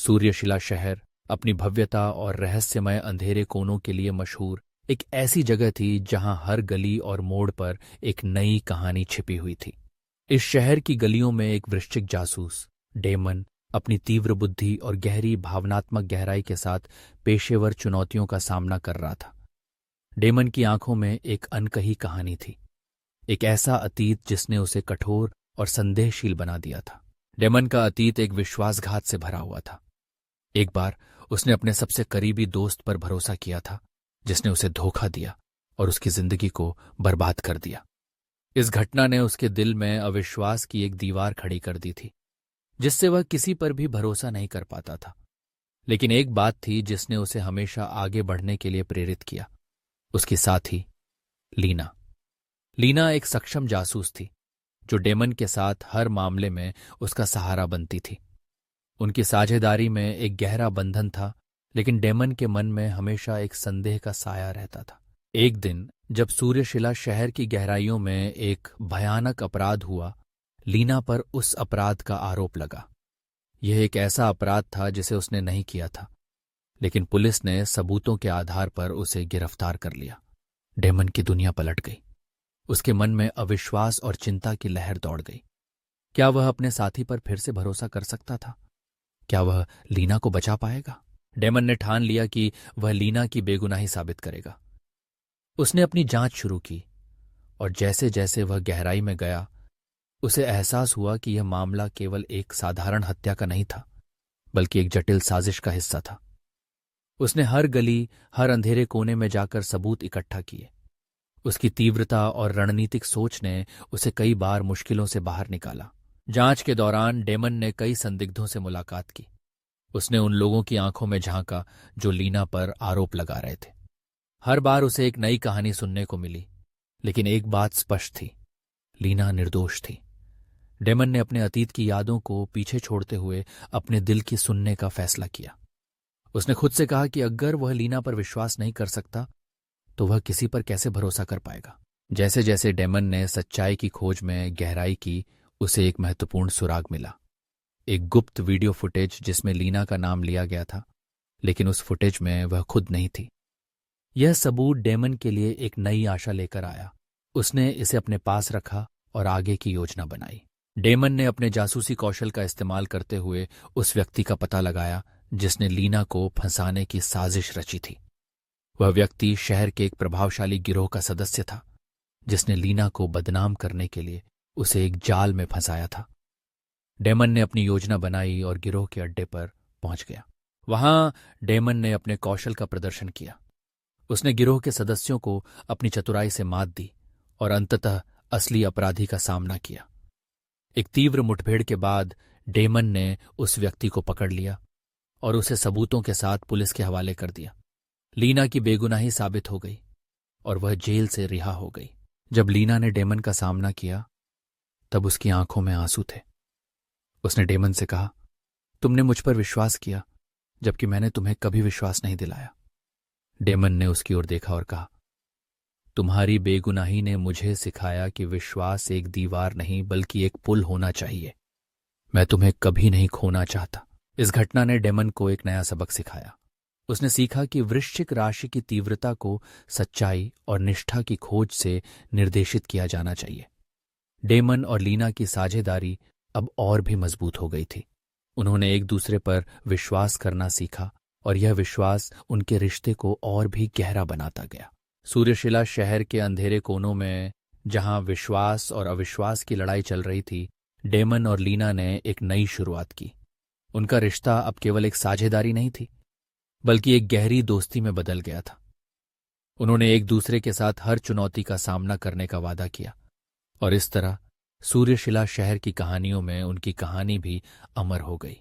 सूर्यशिला शहर अपनी भव्यता और रहस्यमय अंधेरे कोनों के लिए मशहूर एक ऐसी जगह थी जहां हर गली और मोड़ पर एक नई कहानी छिपी हुई थी। इस शहर की गलियों में एक वृश्चिक जासूस डेमन अपनी तीव्र बुद्धि और गहरी भावनात्मक गहराई के साथ पेशेवर चुनौतियों का सामना कर रहा था। डेमन की आंखों में एक अनकही कहानी थी, एक ऐसा अतीत जिसने उसे कठोर और संदेहशील बना दिया था। डेमन का अतीत एक विश्वासघात से भरा हुआ था। एक बार उसने अपने सबसे करीबी दोस्त पर भरोसा किया था, जिसने उसे धोखा दिया और उसकी जिंदगी को बर्बाद कर दिया। इस घटना ने उसके दिल में अविश्वास की एक दीवार खड़ी कर दी थी, जिससे वह किसी पर भी भरोसा नहीं कर पाता था। लेकिन एक बात थी जिसने उसे हमेशा आगे बढ़ने के लिए प्रेरित किया, उसकी साथी लीना। लीना एक सक्षम जासूस थी, जो डेमन के साथ हर मामले में उसका सहारा बनती थी। उनकी साझेदारी में एक गहरा बंधन था, लेकिन डेमन के मन में हमेशा एक संदेह का साया रहता था। एक दिन जब सूर्यशिला शहर की गहराइयों में एक भयानक अपराध हुआ, लीना पर उस अपराध का आरोप लगा। यह एक ऐसा अपराध था जिसे उसने नहीं किया था, लेकिन पुलिस ने सबूतों के आधार पर उसे गिरफ्तार कर लिया। डेमन की दुनिया पलट गई। उसके मन में अविश्वास और चिंता की लहर दौड़ गई। क्या वह अपने साथी पर फिर से भरोसा कर सकता था? क्या वह लीना को बचा पाएगा? डेमन ने ठान लिया कि वह लीना की बेगुनाही साबित करेगा। उसने अपनी जांच शुरू की, और जैसे जैसे वह गहराई में गया, उसे एहसास हुआ कि यह मामला केवल एक साधारण हत्या का नहीं था, बल्कि एक जटिल साजिश का हिस्सा था। उसने हर गली, हर अंधेरे कोने में जाकर सबूत इकट्ठा किए। उसकी तीव्रता और रणनीतिक सोच ने उसे कई बार मुश्किलों से बाहर निकाला। जांच के दौरान डेमन ने कई संदिग्धों से मुलाकात की। उसने उन लोगों की आंखों में झांका जो लीना पर आरोप लगा रहे थे। हर बार उसे एक नई कहानी सुनने को मिली, लेकिन एक बात स्पष्ट थी, लीना निर्दोष थी। डेमन ने अपने अतीत की यादों को पीछे छोड़ते हुए अपने दिल की सुनने का फैसला किया। उसने खुद से कहा कि अगर वह लीना पर विश्वास नहीं कर सकता, तो वह किसी पर कैसे भरोसा कर पाएगा। जैसे जैसे डेमन ने सच्चाई की खोज में गहराई की, उसे एक महत्वपूर्ण सुराग मिला। एक गुप्त वीडियो फुटेज जिसमें लीना का नाम लिया गया था, लेकिन उस फुटेज में वह खुद नहीं थी। यह सबूत डेमन के लिए एक नई आशा लेकर आया। उसने इसे अपने पास रखा और आगे की योजना बनाई। डेमन ने अपने जासूसी कौशल का इस्तेमाल करते हुए उस व्यक्ति का पता लगाया जिसने लीना को फंसाने की साजिश रची थी। वह व्यक्ति शहर के एक प्रभावशाली गिरोह का सदस्य था, जिसने लीना को बदनाम करने के लिए उसे एक जाल में फंसाया था। डेमन ने अपनी योजना बनाई और गिरोह के अड्डे पर पहुंच गया। वहां डेमन ने अपने कौशल का प्रदर्शन किया। उसने गिरोह के सदस्यों को अपनी चतुराई से मात दी और अंततः असली अपराधी का सामना किया। एक तीव्र मुठभेड़ के बाद डेमन ने उस व्यक्ति को पकड़ लिया और उसे सबूतों के साथ पुलिस के हवाले कर दिया। लीना की बेगुनाही साबित हो गई और वह जेल से रिहा हो गई। जब लीना ने डेमन का सामना किया, तब उसकी आंखों में आंसू थे। उसने डेमन से कहा, तुमने मुझ पर विश्वास किया, जबकि मैंने तुम्हें कभी विश्वास नहीं दिलाया। डेमन ने उसकी ओर देखा और कहा, तुम्हारी बेगुनाही ने मुझे सिखाया कि विश्वास एक दीवार नहीं बल्कि एक पुल होना चाहिए। मैं तुम्हें कभी नहीं खोना चाहता। इस घटना ने डेमन को एक नया सबक सिखाया। उसने सीखा कि वृश्चिक राशि की तीव्रता को सच्चाई और निष्ठा की खोज से निर्देशित किया जाना चाहिए। डेमन और लीना की साझेदारी अब और भी मजबूत हो गई थी। उन्होंने एक दूसरे पर विश्वास करना सीखा और यह विश्वास उनके रिश्ते को और भी गहरा बनाता गया। सूर्यशिला शहर के अंधेरे कोनों में, जहां विश्वास और अविश्वास की लड़ाई चल रही थी, डेमन और लीना ने एक नई शुरुआत की। उनका रिश्ता अब केवल एक साझेदारी नहीं थी, बल्कि एक गहरी दोस्ती में बदल गया था। उन्होंने एक दूसरे के साथ हर चुनौती का सामना करने का वादा किया, और इस तरह सूर्यशिला शहर की कहानियों में उनकी कहानी भी अमर हो गई।